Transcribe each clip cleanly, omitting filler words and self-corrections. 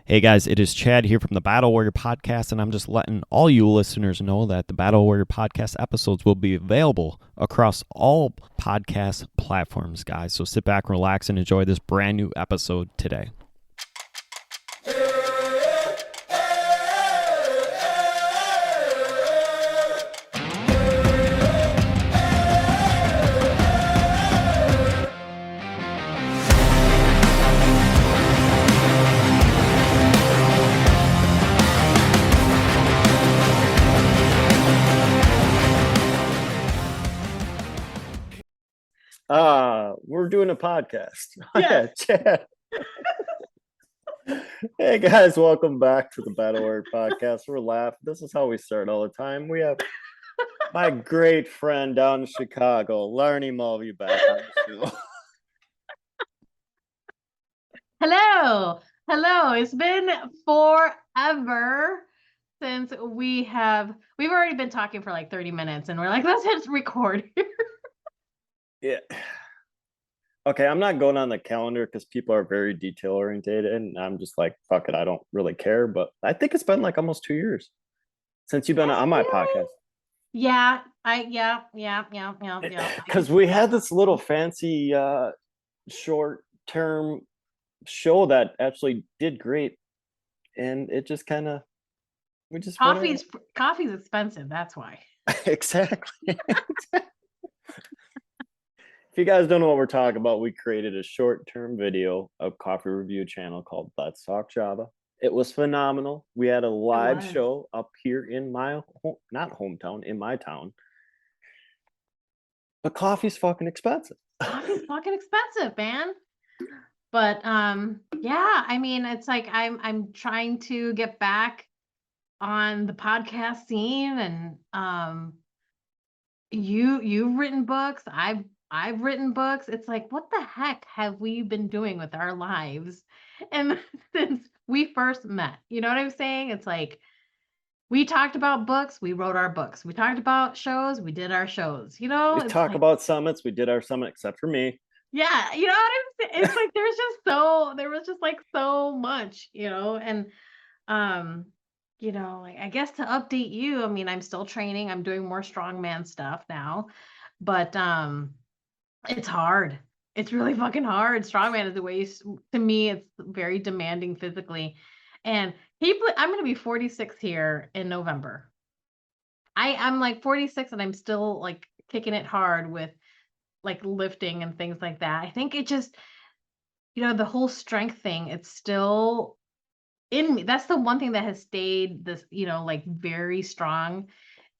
Hey guys, it is Chad here from the Battle Warrior Podcast, and I'm just letting all you listeners know that the Battle Warrior Podcast episodes will be available across all podcast platforms, guys. So sit back, relax, and enjoy this brand new episode today. We're doing a podcast. Yeah. Chad. Hey guys, welcome back to the Battle Warrior Podcast. We're laughing. This is how we start all the time. We have my great friend down in Chicago, Laarni Mulvey, back on the show. Hello. It's been forever since we've already been talking for like 30 minutes and we're like, let's hit record. Yeah. Okay, I'm not going on the calendar because people are very detail oriented, and I'm just like, fuck it, I don't really care. But I think it's been like almost 2 years since you've been on my podcast. Yeah. Because we had this little fancy short term show that actually did great, and it just kind of coffee's expensive. That's why. Exactly. If you guys don't know what we're talking about, we created a short-term video of coffee review channel called Let's Talk Java. It was phenomenal. We had a live show up here in my not hometown, in my town. But coffee's fucking expensive. Coffee's fucking expensive, man. But yeah, I mean, it's like I'm trying to get back on the podcast scene, and you've written books. I've written books. It's like, what the heck have we been doing with our lives? And since we first met, you know what I'm saying? It's like, we talked about books, we wrote our books. We talked about shows, we did our shows, you know? We talk about summits, we did our summit, except for me. Yeah, you know what I'm saying? It's like, there was just like so much, you know? And, like, I guess to update you, I mean, I'm still training. I'm doing more strongman stuff now, but, it's hard. It's really fucking hard. Strongman is the way, to me, it's very demanding physically. And I'm going to be 46 here in November. I'm like 46 and I'm still like kicking it hard with like lifting and things like that. I think it just, the whole strength thing, it's still in me. That's the one thing that has stayed this, like very strong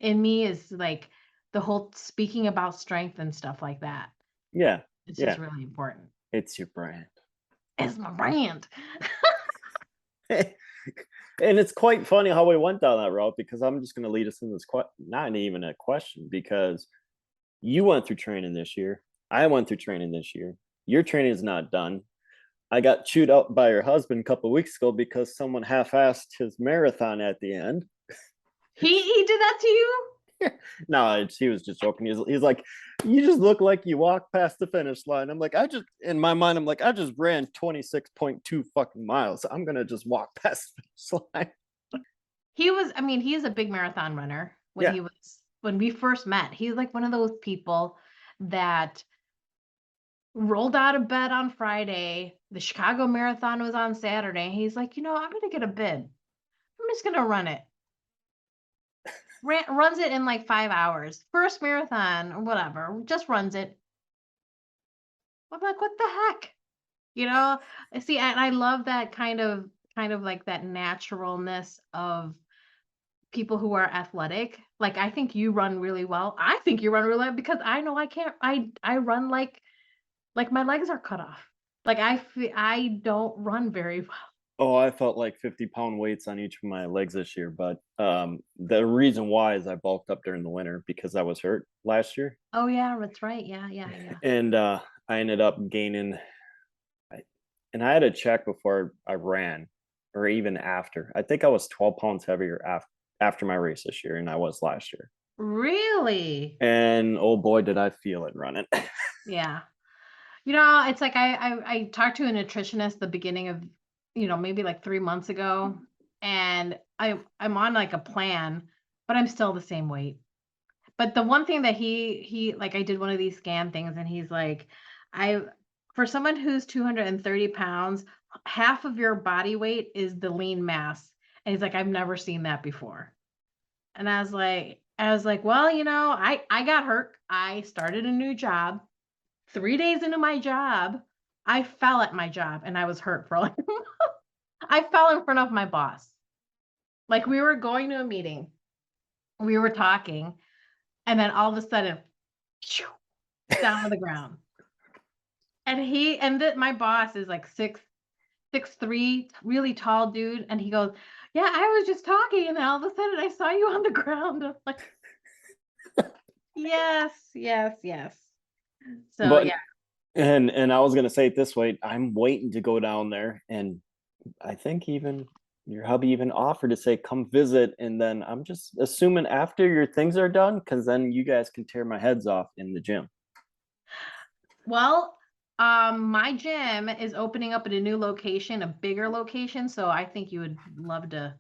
in me, is like the whole speaking about strength and stuff like that. Yeah. It's just really important. It's your brand. It's my brand. And it's quite funny how we went down that route, because I'm just going to lead us in this not even a question, because you went through training this year. I went through training this year. Your training is not done. I got chewed out by your husband a couple of weeks ago because someone half-assed his marathon at the end. He did that to you? No, he was just joking. He's like, you just look like you walked past the finish line. I'm like, in my mind, I'm like, I just ran 26.2 fucking miles. I'm going to just walk past the finish line. He's a big marathon runner. When we first met, he's like one of those people that rolled out of bed on Friday. The Chicago Marathon was on Saturday. He's like, I'm going to get a bid. I'm just going to run it. Runs it in like 5 hours. First marathon or whatever, just runs it. I'm like, what the heck? See, and I love that kind of like that naturalness of people who are athletic. Like, I think you run really well. I think you run really well because I know I can't. I run like my legs are cut off. Like, I don't run very well. Oh, I felt like 50-pound weights on each of my legs this year. But the reason why is I bulked up during the winter because I was hurt last year. Oh, yeah, that's right. Yeah. And I ended up gaining, and I had to check before I ran, or even after. I think I was 12 pounds heavier after my race this year than I was last year. Really? And oh boy, did I feel it running. Yeah. It's like I talked to a nutritionist the beginning of maybe like 3 months ago, and I'm on like a plan, but I'm still the same weight. But the one thing that he like, I did one of these scan things, and he's like, I for someone who's 230 pounds, half of your body weight is the lean mass. And he's like, I've never seen that before. And I was like, well, I got hurt. I started a new job. 3 days into my job, I fell at my job and I was hurt for like I fell in front of my boss. Like, we were going to a meeting, we were talking, and then all of a sudden, shoo, down to the ground. And my boss is like 6'3", really tall dude, and he goes, "Yeah, I was just talking, and then all of a sudden I saw you on the ground." I'm like, yes, yes, yes. So But yeah. and I was gonna say it this way, I'm waiting to go down there, and I think even your hubby even offered to say come visit, and then I'm just assuming after your things are done, because then you guys can tear my heads off in the gym. Well, my gym is opening up at a new location, a bigger location, so I think you would love to.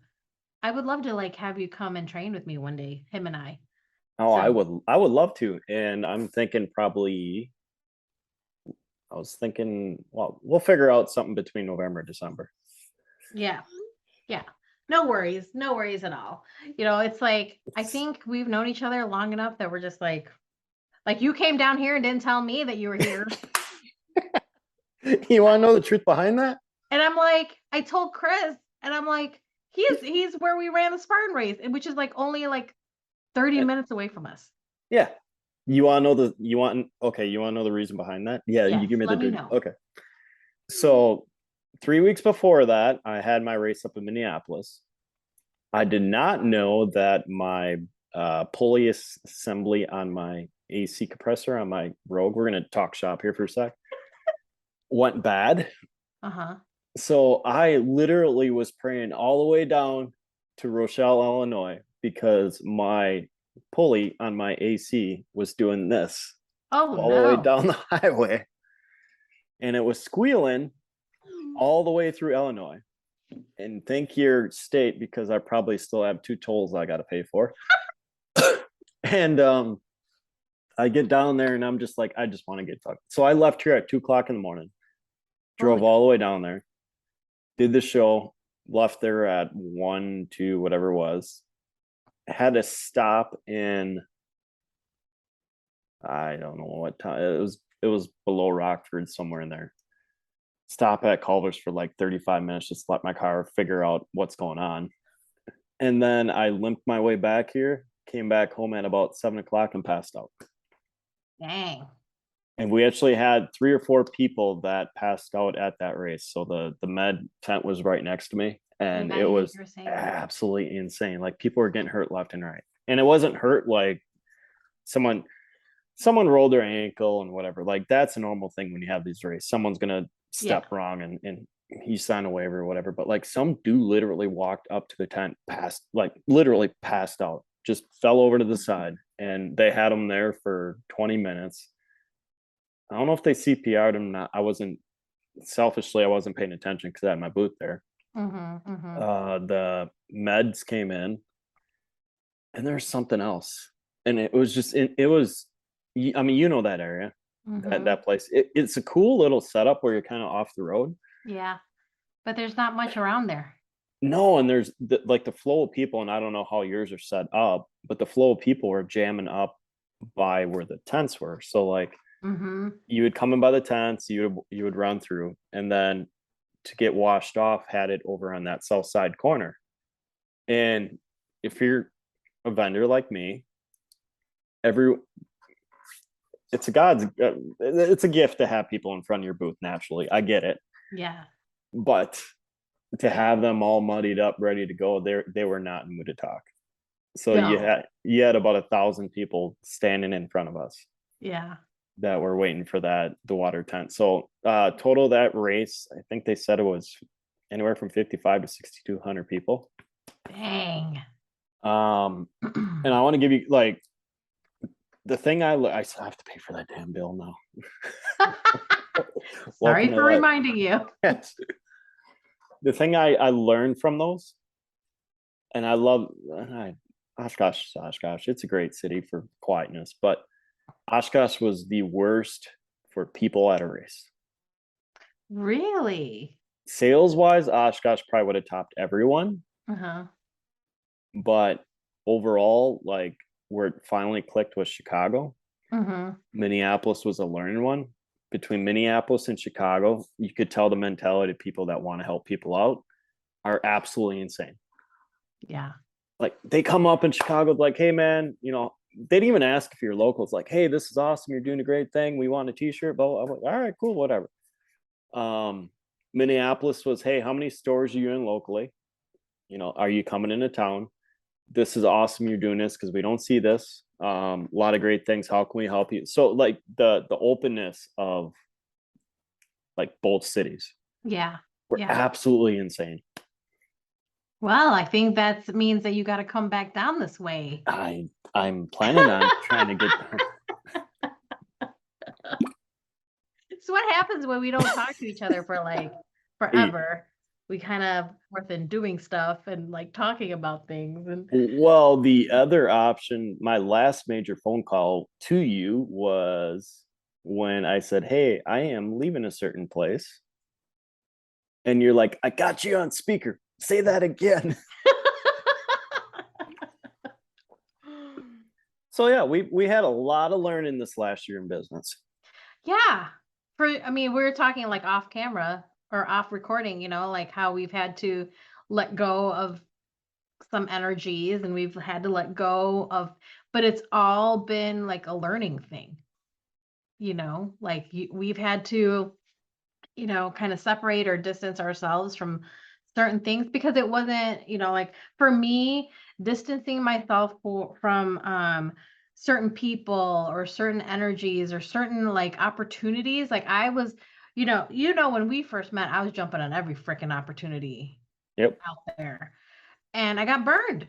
I would love to like have you come and train with me one day, him and I. Oh, So I would love to. And I'm thinking probably I was thinking, well, we'll figure out something between November and December. yeah, yeah. No worries at all. It's like, I think we've known each other long enough that we're just like you came down here and didn't tell me that you were here. You want to know the truth behind that? And I'm like, I told Chris, and I'm like, he's where we ran the Spartan race, which is like only like 30 minutes away from us. Yeah. You want to know you want to know the reason behind that? Yeah, Yes, you give me the let me dirty. know. Okay. So 3 weeks before that, I had my race up in Minneapolis. I did not know that my pulley assembly on my AC compressor on my Rogue, we're going to talk shop here for a sec, went bad. Uh-huh. So I literally was praying all the way down to Rochelle, Illinois, because my pulley on my AC was doing this Oh all the way no. down the highway. And it was squealing all the way through Illinois. And thank your state, because I probably still have 2 tolls I got to pay for. And I get down there and I'm just like, I just want to get fucked. So I left here at 2:00 in the morning, drove all the way down there, did the show, left there at 1, 2, whatever it was. Had to stop in, I don't know what time it was below Rockford, somewhere in there. Stop at Culver's for like 35 minutes, just let my car figure out what's going on. And then I limped my way back here, came back home at about 7:00 and passed out. Dang. And we actually had 3 or 4 people that passed out at that race. So the med tent was right next to me, and it was absolutely insane. Like, people were getting hurt left and right. And it wasn't hurt like someone rolled their ankle and whatever. Like, that's a normal thing when you have these races. Someone's gonna step wrong and he signed a waiver or whatever. But like, some dude literally walked up to the tent, literally passed out, just fell over to the side, and they had him there for 20 minutes. I don't know if they CPR'd him. I wasn't paying attention because I had my boot there. The meds came in, and there's something else, and it was just I mean, that area, that place. It's a cool little setup where you're kind of off the road. Yeah, but there's not much around there. No, and there's the flow of people, and I don't know how yours are set up, but the flow of people were jamming up by where the tents were. So like, you would come in by the tents, you would run through, and then to get washed off, had it over on that south side corner. And if you're a vendor like me, it's a gift to have people in front of your booth naturally. I get it. Yeah. But to have them all muddied up, ready to go, they were not in the mood to talk. So you had about 1,000 people standing in front of us. Yeah. That were waiting for the water tent. So total that race, I think they said it was anywhere from 55 to 6,200 people. Dang. And I want to give you like the thing I have to pay for that damn bill now. Sorry for reminding you. the thing I learned from those, and I love Oshkosh, it's a great city for quietness, but Oshkosh was the worst for people at a race. Really? Sales wise, Oshkosh probably would have topped everyone, Uh-huh. but overall, like where it finally clicked was Chicago. Mm-hmm. Minneapolis was a learning one. Between Minneapolis and Chicago, you could tell the mentality of people that want to help people out are absolutely insane. Yeah. Like they come up in Chicago, like, hey man, you know, they didn't even ask if you're local. It's like, hey, this is awesome. You're doing a great thing. We want a t-shirt. But I'm like, all right, cool, whatever. Minneapolis was, hey, how many stores are you in locally? You know, are you coming into town? This is awesome. You're doing this because we don't see this. A lot of great things. How can we help you? So like the openness of like both cities Yeah. were Yeah. absolutely insane. Well, I think that means that you got to come back down this way. I'm planning on trying to get It's what happens when we don't talk to each other for like forever. We kind of worth in doing stuff and like talking about things. And Well, the other option, my last major phone call to you was when I said, hey, I am leaving a certain place. And you're like, I got you on speaker. Say that again. So yeah, we had a lot of learning this last year in business. yeah. I mean, we were talking like off camera or off recording, like how we've had to let go of some energies and we've had to let go of, but it's all been like a learning thing, like we've had to, kind of separate or distance ourselves from certain things because it wasn't, like for me, distancing myself from certain people or certain energies or certain like opportunities. Like I was, when we first met, I was jumping on every freaking opportunity Yep. out there and I got burned.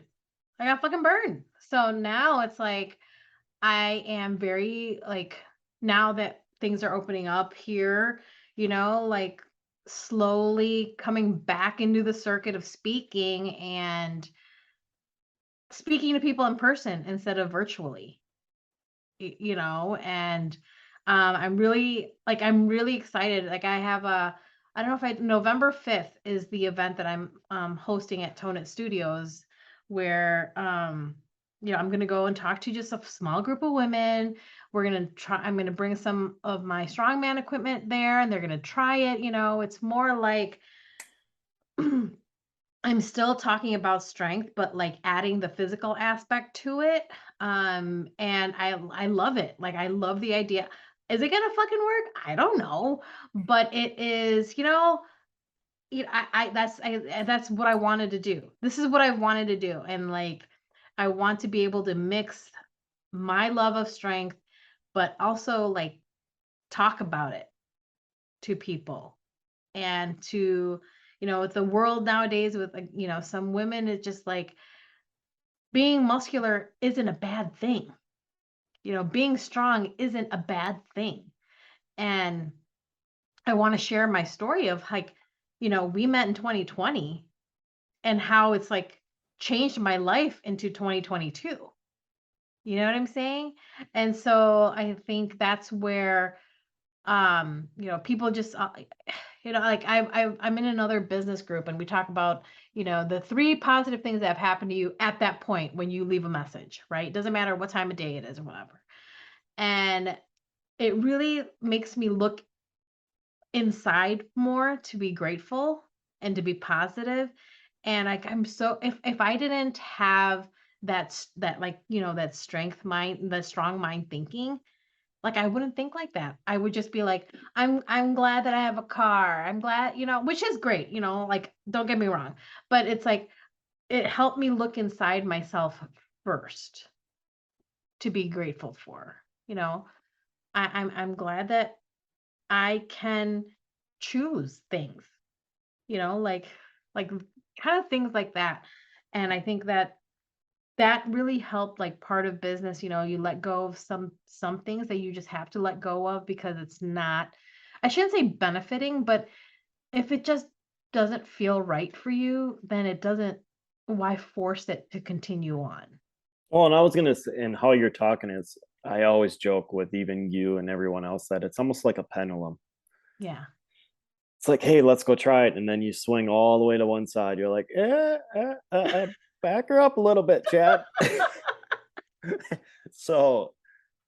I got fucking burned. So now it's like I am very like now that things are opening up here, like slowly coming back into the circuit of speaking and speaking to people in person instead of virtually, and I'm really excited. Like I have I don't know if November 5th is the event that I'm hosting at Tone It Studios where I'm going to go and talk to just a small group of women. I'm going to bring some of my strongman equipment there and they're going to try it. It's more like I'm still talking about strength, but like adding the physical aspect to it. And I love it. Like I love the idea. Is it gonna fucking work? I don't know, but it is. That's what I wanted to do. This is what I wanted to do, and like I want to be able to mix my love of strength, but also like talk about it to people and to with the world nowadays with like some women it's just like being muscular isn't a bad thing, being strong isn't a bad thing. And I want to share my story of like we met in 2020 and how it's like changed my life into 2022. You know what I'm saying? And so I think that's where people just like I'm in another business group and we talk about the 3 positive things that have happened to you at that point when you leave a message, right? Doesn't matter what time of day it is or whatever. And it really makes me look inside more to be grateful and to be positive. And like I'm so if I didn't have that like that strength mind, that strong mind thinking, like, I wouldn't think like that. I would just be like, I'm glad that I have a car. I'm glad, which is great, like, don't get me wrong. But it's like, it helped me look inside myself first to be grateful for, I'm glad that I can choose things, like like kind of things like that. And I think that really helped like part of business, you let go of some things that you just have to let go of because it's not, I shouldn't say benefiting, but if it just doesn't feel right for you, then it doesn't, why force it to continue on? Well, and I was gonna say, and how you're talking is, I always joke with even you and everyone else that it's almost like a pendulum. Yeah. It's like, hey, let's go try it, and then you swing all the way to one side. You're like, back her up a little bit, Chad. So,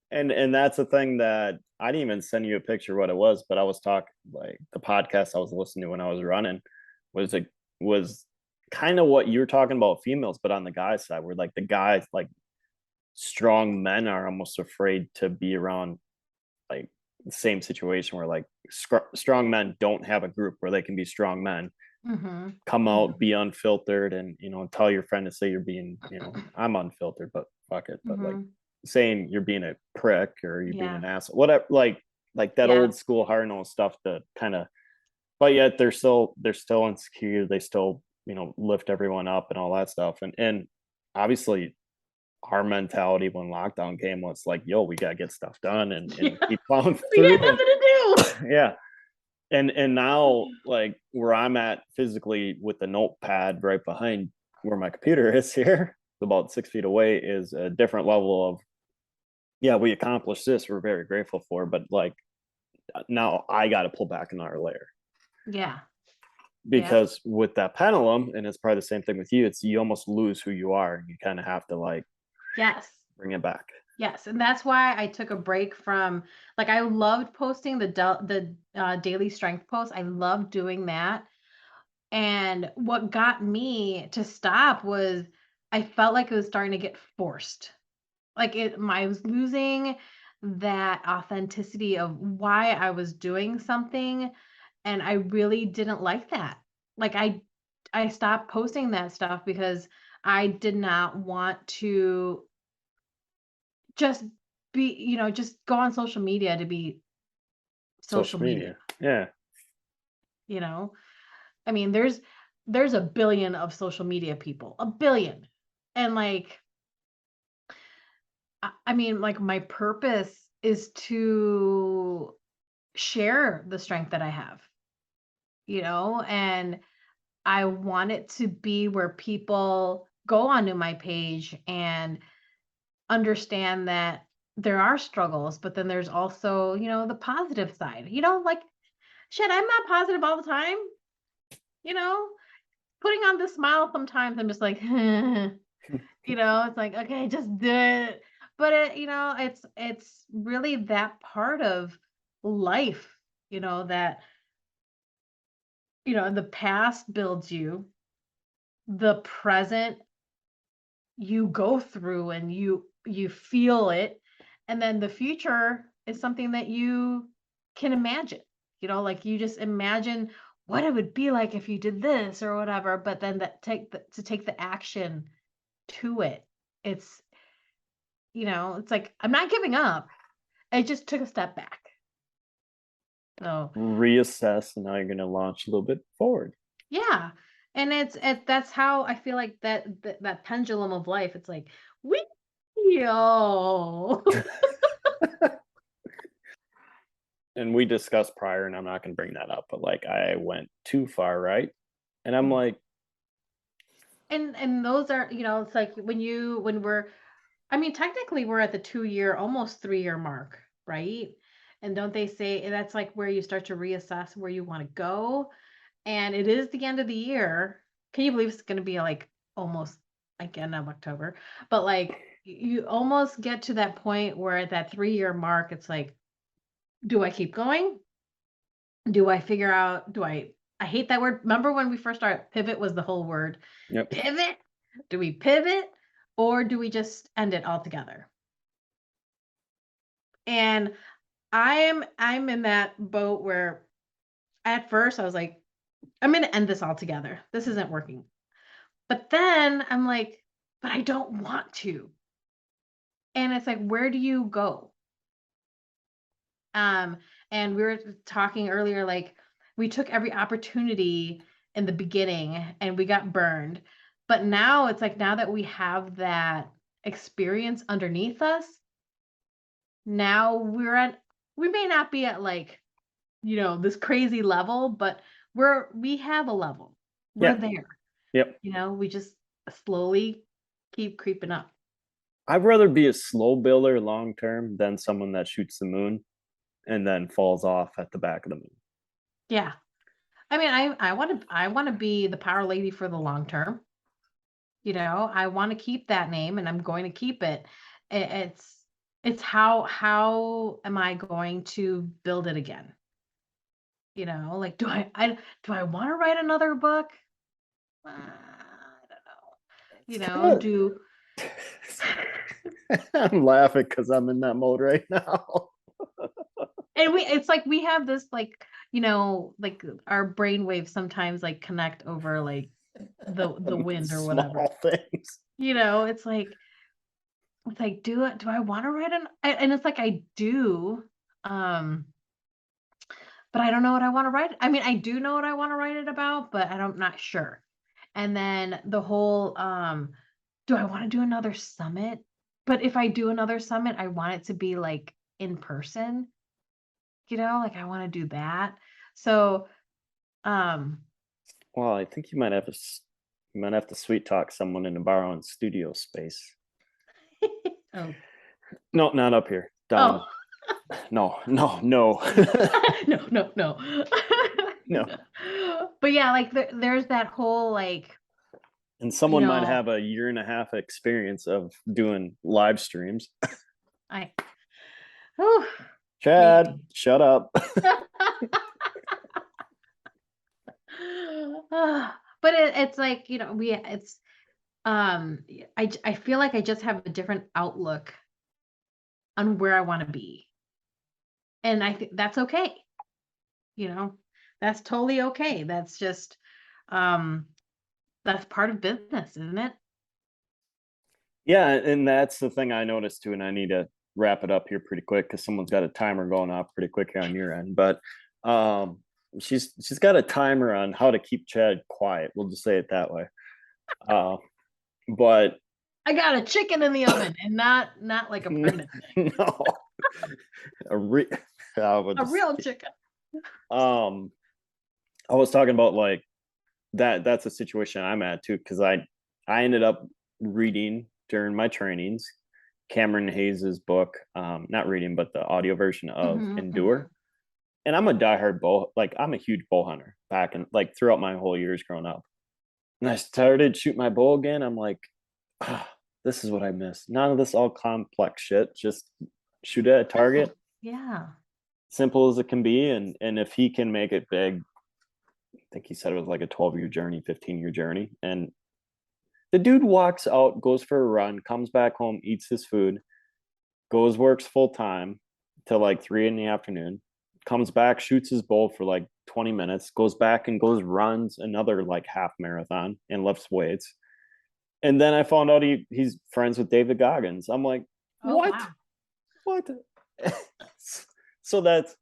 and that's the thing that I didn't even send you a picture of what it was, but I was talking, like, the podcast I was listening to when I was running was kind of what you're talking about females, but on the guy side, where like the guys, like strong men, are almost afraid to be around like the same situation where like strong men don't have a group where they can be strong men, Mm-hmm. come out, Mm-hmm. be unfiltered, and tell your friend to say you're being, I'm unfiltered, but fuck it, but like Mm-hmm. saying you're being a prick or you're being Yeah. an asshole, whatever, like that Yeah. old school hard nosed stuff to kind of, but yet they're still insecure, they still lift everyone up and all that stuff, and obviously our mentality when lockdown came was like, yo, we gotta get stuff done and Yeah. keep plowing We got through. nothing to do. Yeah. And now, like, where I'm at physically with the notepad right behind where my computer is here, about 6 feet away, is a different level of, yeah, we accomplished this, we're very grateful for, but like now I got to pull back another layer, Yeah. Yeah. because with that pendulum, and it's probably the same thing with you, it's you almost lose who you are, and you kind of have to like Yes. bring it back. Yes, and that's why I took a break from, like, I loved posting the daily strength posts. I loved doing that. And what got me to stop was I felt like it was starting to get forced. Like I was losing that authenticity of why I was doing something, and I really didn't like that. Like I stopped posting that stuff because I did not want to just be, just go on social media to be social Social media, media. Yeah. you know? I mean, there's a billion of social media people, a billion. And like I mean, like my purpose is to share the strength that I have, and I want it to be where people go onto my page and understand that there are struggles, but then there's also, the positive side. Like, shit, I'm not positive all the time, you know? Putting on the smile sometimes I'm just like, it's like, okay, just do it. But it's really that part of life, that, the past builds you, the present you go through and you feel it, and then the future is something that you can imagine, like you just imagine what it would be like if you did this or whatever, but then to take the action to it, it's it's like I'm not giving up, I just took a step back. So Reassess, and now you're going to launch a little bit forward. yeah, and that's how I feel like that pendulum of life, it's like we yo. And we discussed prior, and I'm not going to bring that up, but like I went too far, right? And I'm like, And those are, it's like when we're, I mean, technically we're at the 2 year, almost 3 year mark, right? And don't they say that's like where you start to reassess where you want to go? And it is the end of the year. Can you believe it's going to be like almost like end of October? But like you almost get to that point where at that 3 year mark, it's like, do I keep going? Do I figure out, I hate that word. Remember when we first started, pivot was the whole word. yep. Pivot? Do we pivot or do we just end it altogether? And I'm in that boat where at first I was like, I'm going to end this altogether. This isn't working. But then I'm like, but I don't want to. And it's like, where do you go? Um, and we were talking earlier, like we took every opportunity in the beginning and we got burned. But now it's like, now that we have that experience underneath us, now we may not be at like, this crazy level, but we have a level. We're Yeah. there. Yep. You know, we just slowly keep creeping up. I'd rather be a slow builder long term than someone that shoots the moon and then falls off at the back of the moon. Yeah. I mean, I want to be the power lady for the long term. You know, I want to keep that name and I'm going to keep it. It's how am I going to build it again? You know, like do I want to write another book? I don't know. You know, do I'm laughing because I'm in that mode right now. and it's like we have this like, you know, like our brain waves sometimes like connect over like the wind or whatever. Small things. You know, it's like do I want to write and it's like I do um but I don't know what I want to write. I mean, I do know what I want to write it about, but I'm not sure. And then the whole do I want to do another summit? But if I do another summit, I want it to be like in person, you know, like I want to do that. So, um, Well, I think you might have to sweet talk someone into borrowing studio space. oh, No, not up here. Down. oh, No. no, no, no. No. But yeah, like there's that whole like, And you someone might know, have a year and a half experience of doing live streams. I, whew, Chad, maybe. shut up. But it's like, you know, it's I feel like I just have a different outlook on where I want to be. And I think that's okay. You know, that's totally okay. That's just um that's part of business, isn't it? Yeah, and that's the thing I noticed too, and I need to wrap it up here pretty quick because someone's got a timer going off pretty quick here on your end. But um, she's got a timer on how to keep Chad quiet. We'll just say it that way. But I got a chicken in the oven and not like a pregnant chicken. no, a re- I would A just, real chicken. I was talking about like that's a situation I'm at too because I ended up reading during my trainings Cameron Hayes's book, not reading but the audio version of Mhm, Endure. mhm. And I'm a diehard I'm a huge bow hunter back and like throughout my whole years growing up. And I started shooting my bow again. I'm like, this is what I miss. None of this all complex shit. Just shoot at a target, Yeah. simple as it can be. And if he can make it big, I think he said it was like a 12-year journey, 15-year journey. And the dude walks out, goes for a run, comes back home, eats his food, goes works full time till like 3 in the afternoon, comes back, shoots his bow for like 20 minutes, goes back and goes runs another like half marathon and lifts weights. And then I found out he's friends with David Goggins. I'm like, Oh what? wow. What? So that's,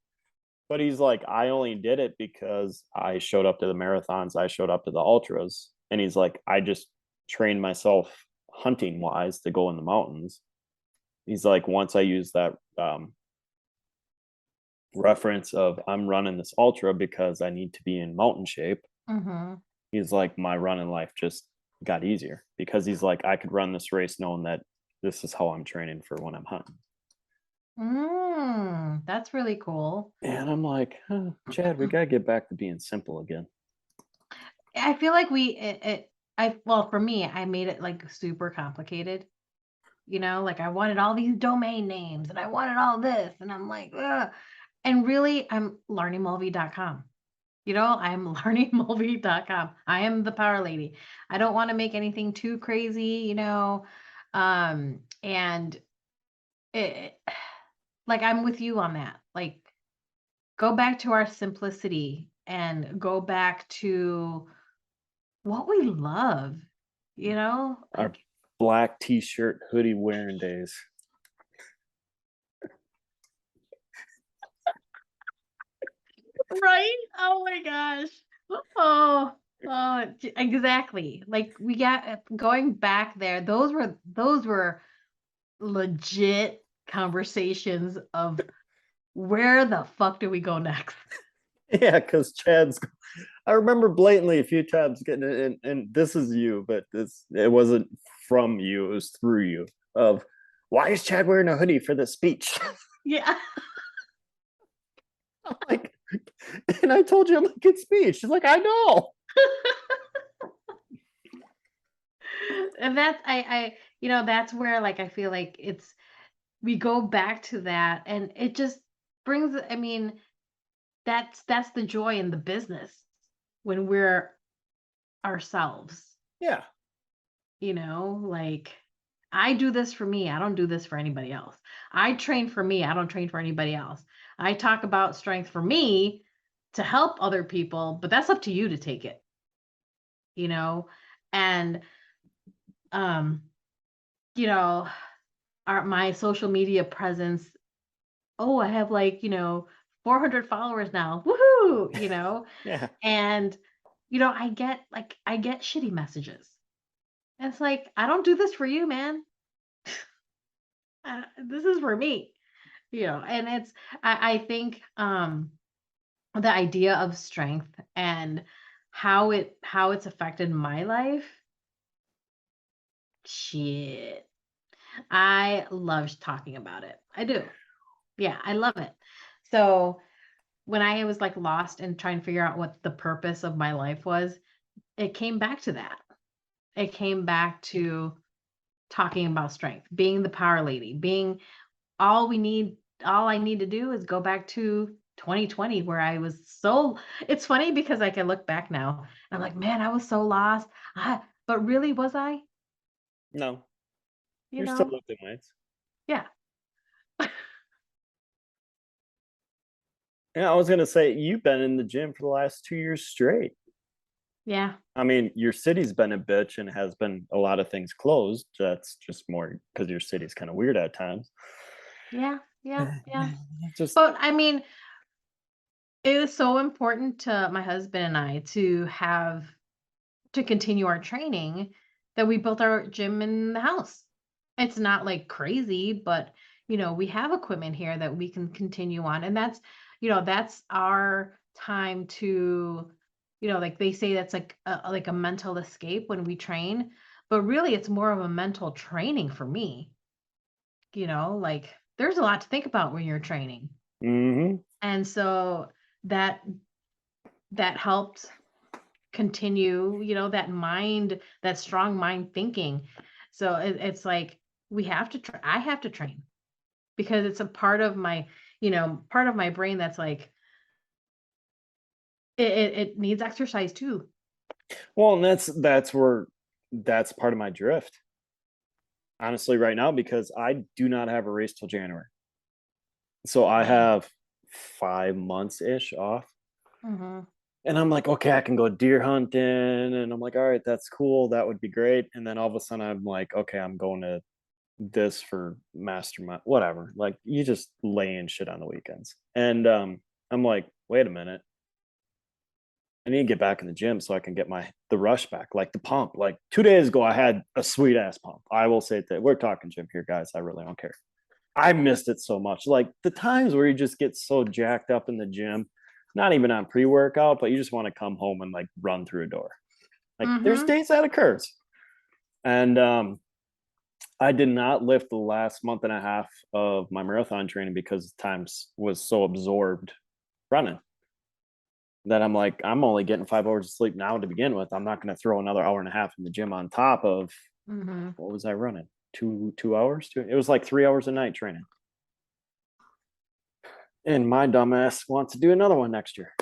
but he's like, I only did it because I showed up to the marathons, I showed up to the ultras. And he's like, I just trained myself hunting wise to go in the mountains. He's like, once I use that reference of I'm running this ultra because I need to be in mountain shape, Mm-hmm. he's like, my running life just got easier because he's like, I could run this race knowing that this is how I'm training for when I'm hunting. That's really cool. And I'm like, Chad, we gotta get back to being simple again. I feel like well, for me, I made it like super complicated. You know, like I wanted all these domain names and I wanted all this. And I'm like, ugh. And really, I'm laarnimulvey.com. You know, I'm laarnimulvey.com. I am the power lady. I don't want to make anything too crazy, you know. And it, like I'm with you on that. Like go back to our simplicity and go back to what we love, you know? Our Like black t-shirt hoodie wearing days. right? Oh my gosh. Oh, exactly. Like we got going back there. Those were legit conversations of where the fuck do we go next? Yeah, because I remember blatantly a few times getting it, and this is you, but it wasn't from you, it was through you. Of why is Chad wearing a hoodie for the speech? Yeah. I'm like, and I told you I'm like, good speech. She's like, I know. And that's that's where like I feel like we go back to that and it just brings, I mean, that's the joy in the business when we're ourselves, Yeah. like I do this for me. I don't do this for anybody else. I train for me. I don't train for anybody else. I talk about strength for me to help other people, but that's up to you to take it, you know? And um, you know, my social media presence, oh, I have like, 400 followers now. Woohoo, Yeah. and I get shitty messages. And it's like, I don't do this for you, man. This is for me, and I think the idea of strength and how it's affected my life, shit. I love talking about it. I do. Yeah, I love it. So when I was like lost and trying to figure out what the purpose of my life was, it came back to that. It came back to talking about strength, being the power lady, being all I need to do is go back to 2020 where I was so, it's funny because I can look back now and I'm like, man, I was so lost. But really was I? No, You you're still know? lifting weights. Yeah. Yeah, I was gonna say you've been in the gym for the last 2 years straight. Yeah. I mean, your city's been a bitch and has been a lot of things closed. That's just more because your city's kind of weird at times. Yeah. Yeah. Yeah. Just But I mean, it is so important to my husband and I to continue our training that we built our gym in the house. It's not like crazy, but we have equipment here that we can continue on. And that's our time to, like they say that's like a mental escape when we train, but really it's more of a mental training for me. Like there's a lot to think about when you're training. mm-hmm. And so that that helped continue, that strong mind thinking. So it's like I have to train because it's a part of my brain that's like it needs exercise too. Well, and that's part of my drift, honestly, right now, because I do not have a race till January. So I Dang. have 5 months ish off. Hmm. And I'm like, okay, I can go deer hunting. And I'm like, all right, that's cool. That would be great. And then all of a sudden I'm like, okay, I'm going to this for mastermind, whatever. Like you just lay in shit on the weekends. And I'm like, wait a minute. I need to get back in the gym so I can get the rush back, like the pump. Like 2 days ago, I had a sweet ass pump. I will say that we're talking gym here, guys. I really don't care. I missed it so much. Like the times where you just get so jacked up in the gym, not even on pre-workout, but you just want to come home and like run through a door. Like there's Hmm. days that occurs. And I did not lift the last month and a half of my marathon training because times was so absorbed running that I'm like, I'm only getting 5 hours of sleep now to begin with. I'm not going to throw another hour and a half in the gym on top of Hmm. what was I running? Two hours? It was like 3 hours a night training. And my dumbass wants to do another one next year.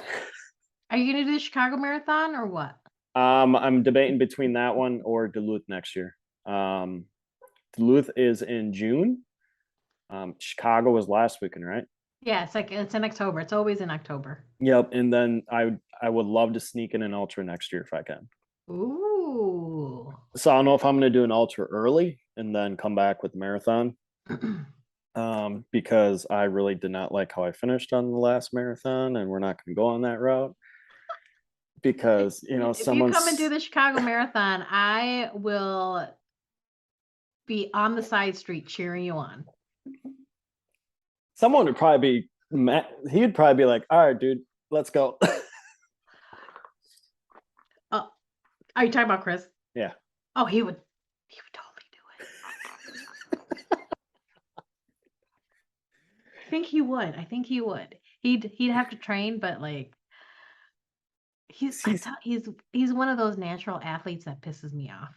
Are you gonna do the Chicago Marathon or what? I'm debating between that one or Duluth next year. Um, Duluth is in June. Chicago was last weekend, right? Yeah, it's in October. It's always in October. Yep. And then I would love to sneak in an ultra next year if I can. Ooh. So I don't know if I'm going to do an ultra early and then come back with the marathon. Because I really did not like how I finished on the last marathon, and we're not going to go on that route because If you come and do the Chicago Marathon, I will be on the side street cheering you on. someone would probably be mad. He'd probably be like, all right, dude, Let's go. Oh, are you talking about Chris? Yeah. Oh, he would totally do it. I think he would. He'd have to train, but like he's one of those natural athletes that pisses me off.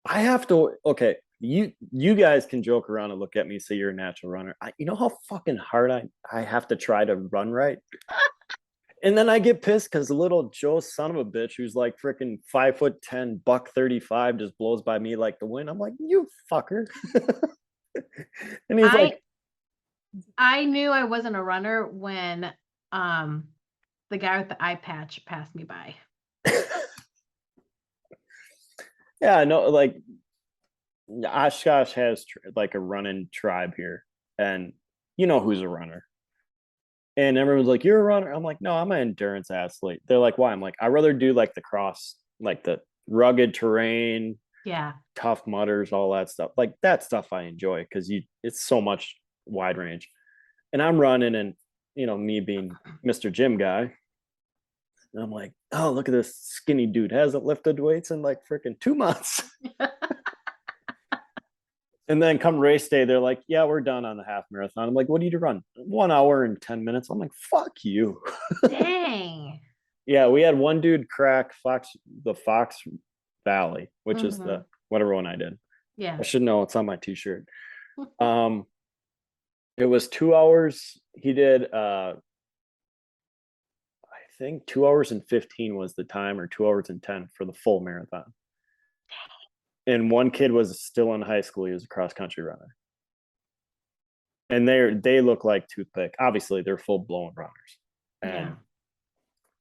I have to. Okay, you guys can joke around and look at me and say you're a natural runner. You know how fucking hard I have to try to run right. And then I get pissed because little Joe, son of a bitch, who's like freaking 5'10", $135, just blows by me like the wind. I'm like, you fucker. And he's like, I knew I wasn't a runner when the guy with the eye patch passed me by. yeah, no, like Oshkosh has like a running tribe here, and you know who's a runner. And everyone's like, "You're a runner." I'm like, "No, I'm an endurance athlete." They're like, "Why?" I'm like, "I'd rather do like the cross, like the rugged terrain, Yeah, tough mudders, all that stuff. Like that stuff I enjoy because it's so much wide range." And I'm running, and me being Mr. Gym guy, and I'm like, "Oh, look at this skinny dude, hasn't lifted weights in like freaking 2 months." And then come race day, they're like, "Yeah, we're done on the half marathon." I'm like, "What do you run?" 1 hour and 10 minutes. I'm like, "Fuck you." dang. Yeah, we had one dude crack the Fox Valley, which is the whatever one I did. Yeah. I should know, it's on my t-shirt. It was 2 hours. He did I think 2 hours and 15 was the time, or 2 hours and 10 for the full marathon. And one kid was still in high school. He was a cross country runner. And they look like toothpick. Obviously, they're full blown runners. And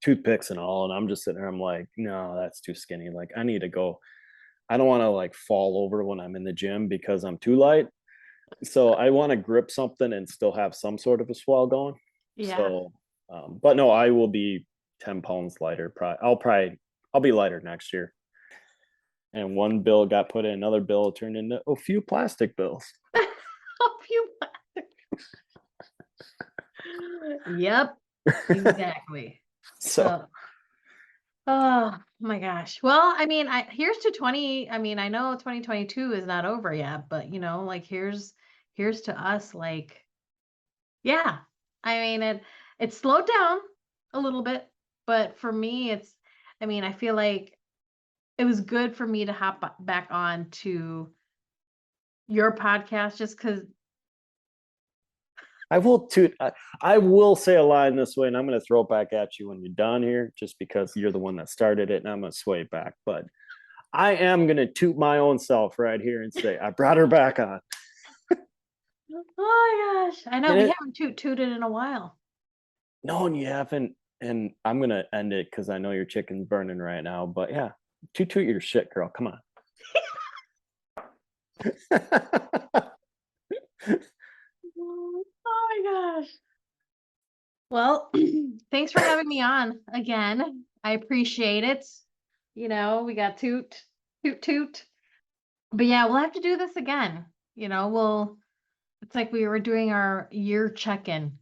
toothpicks and all. And I'm just sitting there, I'm like, no, that's too skinny. Like, I need to go. I don't want to like fall over when I'm in the gym because I'm too light. So I want to grip something and still have some sort of a swell going. Yeah. So, but no, I will be 10 pounds lighter. I'll be lighter next year. And one bill got put in, another bill turned into a few plastic bills. A few plastic. Yep. Exactly. So oh my gosh. Well, I mean, here's to 20. I mean, I know 2022 is not over yet, but like here's to us, like, yeah. I mean, it slowed down a little bit, but for me, I feel like it was good for me to hop back on to your podcast just because. I will say a line this way, and I'm going to throw it back at you when you're done here, just because you're the one that started it, and I'm going to sway back. But I am going to toot my own self right here and say I brought her back on. Oh my gosh. I know we haven't tooted in a while. No, and you haven't. And I'm going to end it because I know your chicken's burning right now. But yeah, toot your shit, girl. Come on. Oh my gosh. Well, thanks for having me on again. I appreciate it. We got toot. But yeah, we'll have to do this again. It's like we were doing our year check-in.